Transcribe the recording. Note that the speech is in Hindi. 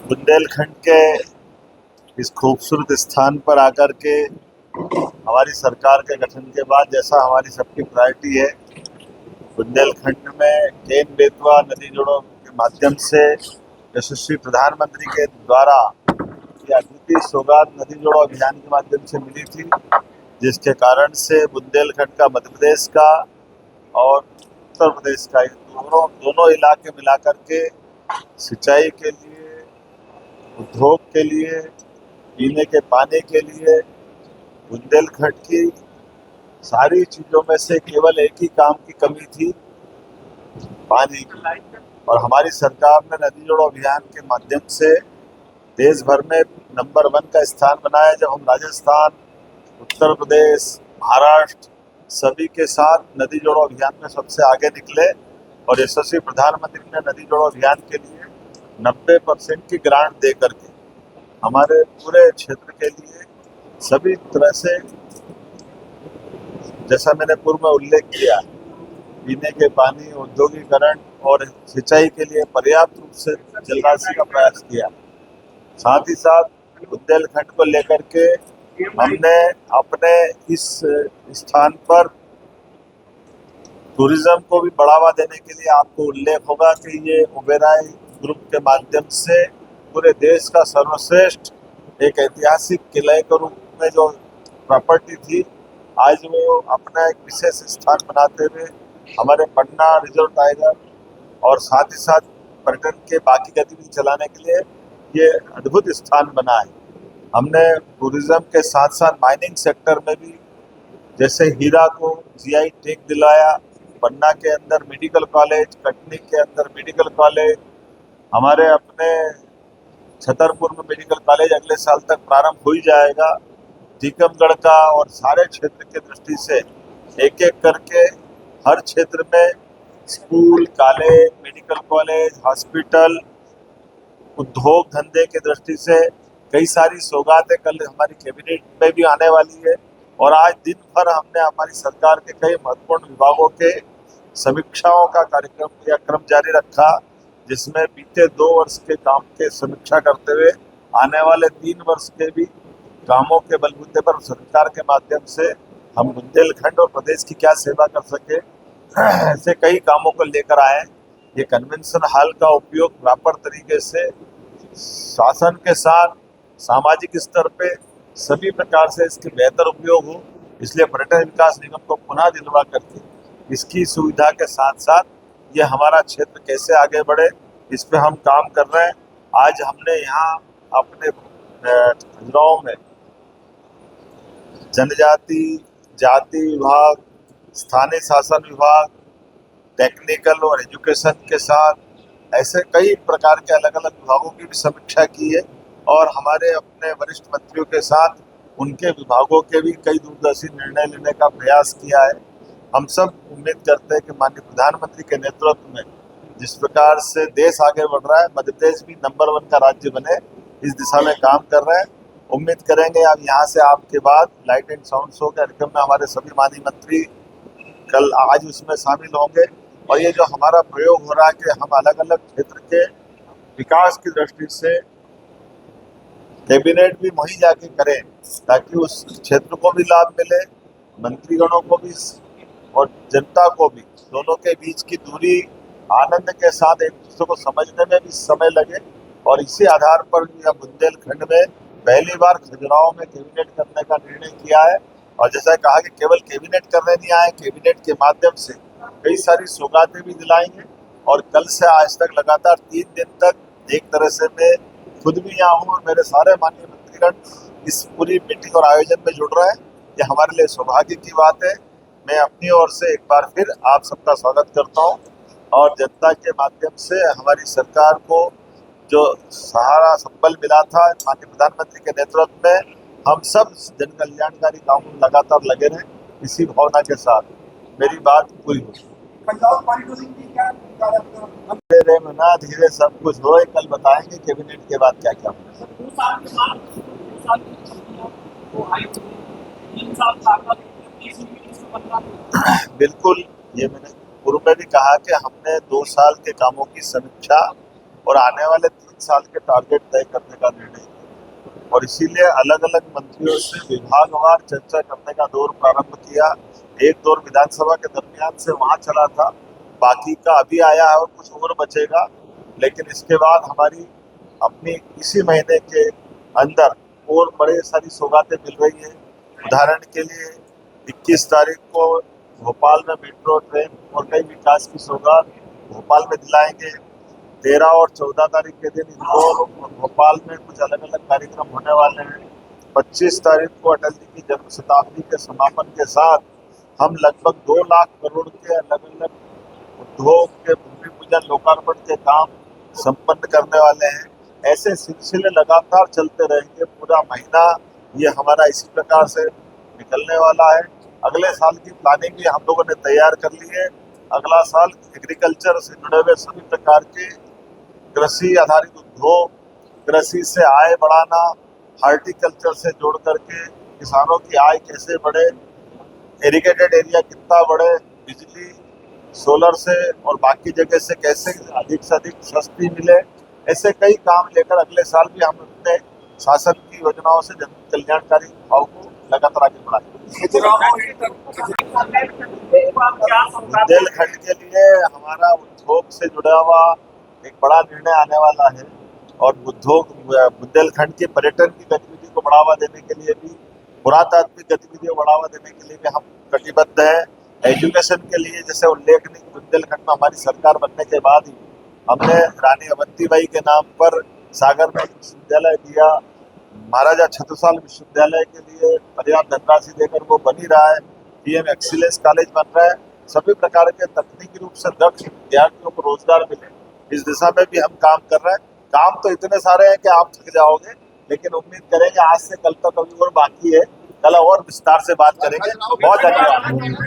बुंदेलखंड के इस खूबसूरत स्थान पर आकर के हमारी सरकार के गठन के बाद जैसा हमारी सबकी प्रायोरिटी है, बुंदेलखंड में केन बेतवा नदी जोड़ों के माध्यम से यशस्वी प्रधानमंत्री के द्वारा ये अद्वितीय सौगात नदी जोड़ो अभियान के माध्यम से मिली थी, जिसके कारण से बुंदेलखंड का, मध्य प्रदेश का और उत्तर प्रदेश का, दोनों इलाके मिलाकर के सिंचाई के लिए, उद्योग के लिए, पीने के पानी के लिए बुंदेलखंड की सारी चीज़ों में से केवल एक ही काम की कमी थी, पानी की। और हमारी सरकार ने नदी जोड़ो अभियान के माध्यम से देश भर में नंबर 1 का स्थान बनाया। जब हम राजस्थान, उत्तर प्रदेश, महाराष्ट्र सभी के साथ नदी जोड़ो अभियान में सबसे आगे निकले और यशस्वी प्रधानमंत्री ने नदी जोड़ो अभियान के लिए 90% की ग्रांट दे करके हमारे पूरे क्षेत्र के लिए सभी तरह से, जैसा मैंने पूर्व में उल्लेख किया, पीने के पानी, औद्योगिकरण और सिंचाई के लिए पर्याप्त रूप से जलराशि का प्रयास किया। साथ ही साथ बुंदेलखंड को लेकर के हमने अपने इस स्थान पर टूरिज्म को भी बढ़ावा देने के लिए, आपको उल्लेख होगा कि ये ओबेरॉय ग्रुप के माध्यम से पूरे देश का सर्वश्रेष्ठ एक ऐतिहासिक किले के रूप में जो प्रॉपर्टी थी, आज वो अपना एक विशेष स्थान बनाते हुए हमारे पन्ना रिजर्व टाइगर और साथ ही साथ पर्यटन के बाकी गतिविधि चलाने के लिए ये अद्भुत स्थान बना है। हमने टूरिज्म के साथ साथ माइनिंग सेक्टर में भी, जैसे हीरा को जीआई टैग दिलाया, पन्ना के अंदर मेडिकल कॉलेज, कटनी के अंदर मेडिकल कॉलेज, हमारे अपने छतरपुर में मेडिकल कॉलेज अगले साल तक प्रारंभ हो ही जाएगा। टीकमगढ़ का और सारे क्षेत्र की दृष्टि से एक एक करके हर क्षेत्र में school, college, medical college, hospital, उद्योग धंधे की दृष्टि से कई सारी सौगातें कल हमारी कैबिनेट में भी आने वाली है। और आज दिन भर हमने हमारी सरकार के कई महत्वपूर्ण विभागों के समीक्षाओं का कार्यक्रम या क्रम जारी रखा, जिसमें बीते 2 वर्ष के काम के समीक्षा करते हुए आने वाले 3 वर्ष के भी कामों के बलबूते पर सरकार के माध्यम से हम बुंदेलखंड और प्रदेश की क्या सेवा कर सके, ऐसे कई कामों को लेकर आए। ये कन्वेंशन हॉल का उपयोग प्रॉपर तरीके से शासन के साथ सामाजिक स्तर पे सभी प्रकार से इसके बेहतर उपयोग हो, इसलिए पर्यटन विकास निगम को पुनः दिलवा करके इसकी सुविधा के साथ साथ ये हमारा क्षेत्र कैसे आगे बढ़े, इस पे हम काम कर रहे हैं। आज हमने यहाँ अपने खजुराहो में जनजाति जाति विभाग, स्थानीय शासन विभाग, टेक्निकल और एजुकेशन के साथ ऐसे कई प्रकार के अलग अलग विभागों की भी समीक्षा की है और हमारे अपने वरिष्ठ मंत्रियों के साथ उनके विभागों के भी कई दूरदर्शी निर्णय लेने का प्रयास किया है। हम सब उम्मीद करते हैं कि माननीय प्रधानमंत्री के नेतृत्व में जिस प्रकार से देश आगे बढ़ रहा है, मध्य प्रदेश भी नंबर 1 का राज्य बने, इस दिशा में काम कर रहे हैं। उम्मीद करेंगे अब यहाँ से आपके बाद लाइट एंड साउंड शो कार्यक्रम में हमारे सभी माननीय मंत्री कल आज उसमें शामिल होंगे। और ये जो हमारा प्रयोग हो रहा है कि हम अलग अलग क्षेत्र के विकास की दृष्टि से कैबिनेट भी वहीं जाके करें, ताकि उस क्षेत्र को भी लाभ मिले, मंत्रीगणों को भी और जनता को भी, दोनों के बीच की दूरी आनंद के साथ एक दूसरे को समझने में भी समय लगे। और इसी आधार पर बुंदेलखंड में पहली बार खजुराहो में कैबिनेट करने का निर्णय किया है। और जैसा कहा कि केवल कैबिनेट करने नहीं आए, कैबिनेट के माध्यम से कई सारी सौगातें भी दिलाएंगे। और कल से आज तक लगातार 3 दिन तक एक तरह से मैं खुद भी यहाँ हूँ और मेरे सारे माननीय मंत्रीगण इस पूरी मीटिंग और आयोजन में जुड़ रहे हैं। ये हमारे लिए सौभाग्य की बात है। मैं अपनी ओर से एक बार फिर आप सबका स्वागत करता हूँ और जनता के माध्यम से हमारी सरकार को जो सहारा संबल मिला था माननीय प्रधानमंत्री के नेतृत्व में, हम सब जन कल्याणकारी कामों में लगातार लगे रहें, इसी भावना के साथ मेरी बात पूरी हो। धीरे मना धीरे सब कुछ हो, कल बताएंगे कैबिनेट के बाद क्या क्या बिल्कुल, ये मैंने पूर्व में भी कहा कि हमने 2 साल के कामों की समीक्षा और आने वाले 3 साल के टारगेट तय करने का निर्णय किया और इसीलिए अलग अलग मंत्रियों से विभागवार चर्चा करने का दौर प्रारंभ किया। एक दौर विधानसभा के दरमियान से वहां चला था, बाकी का अभी आया है और कुछ और बचेगा, लेकिन इसके बाद हमारी अपनी इसी महीने के अंदर और बड़े सारी सौगातें मिल रही है। उदाहरण के लिए 21 तारीख को भोपाल में मेट्रो ट्रेन और कई विकास की सौगात भोपाल में दिलाएंगे। 13 और 14 तारीख के दिन इंदौर और भोपाल में कुछ अलग अलग कार्यक्रम होने वाले हैं। 25 तारीख को अटल जी की जन्म शताब्दी के समापन के साथ हम लगभग 2 लाख करोड़ के अलग अलग उद्योग के भूमि पूजन लोकार्पण के काम संपन्न करने वाले हैं। ऐसे सिलसिले लगातार चलते रहेंगे। पूरा महीना ये हमारा इसी प्रकार से निकलने वाला है। अगले साल की प्लानिंग भी हम लोगों ने तैयार कर ली है। अगला साल एग्रीकल्चर से जुड़े हुए सभी प्रकार के कृषि आधारित उद्योग, कृषि से आय बढ़ाना, हार्टिकल्चर से जोड़ करके किसानों की आय कैसे बढ़े, इरिगेटेड एरिया कितना बढ़े, बिजली सोलर से और बाकी जगह से कैसे अधिक से अधिक सस्ती मिले, ऐसे कई काम लेकर अगले साल भी हम अपने शासन की योजनाओं से जन कल्याणकारी भाव को लगातार आगे बढ़ाएंगे। बुंदेलखंड के लिए हमारा उद्योग से जुड़ा हुआ एक बड़ा निर्णय आने वाला है और उद्योग बुंदेलखंड के पर्यटन की गतिविधि को बढ़ावा देने के लिए भी, पुरातात्विक गतिविधियों को बढ़ावा देने के लिए भी हम कटिबद्ध हैं। एजुकेशन के लिए जैसे उल्लेखनीय बुंदेलखंड में हमारी सरकार बनने के बाद ही हमने रानी अवंतीबाई के नाम पर सागर में विश्वविद्यालय दिया। महाराजा छत्रसाल विश्वविद्यालय के लिए पर्याप्त धनराशि देकर वो बन ही रहा है। पीएम एक्सीलेंस कॉलेज बन रहा है। सभी प्रकार के तकनीकी रूप से दक्ष विद्यार्थियों को रोजगार मिले, इस दिशा में भी हम काम कर रहे हैं। काम तो इतने सारे हैं कि आप थक जाओगे, लेकिन उम्मीद करेंगे आज से कल तक अभी और बाकी है। कल और विस्तार से बात करेंगे। बहुत धन्यवाद।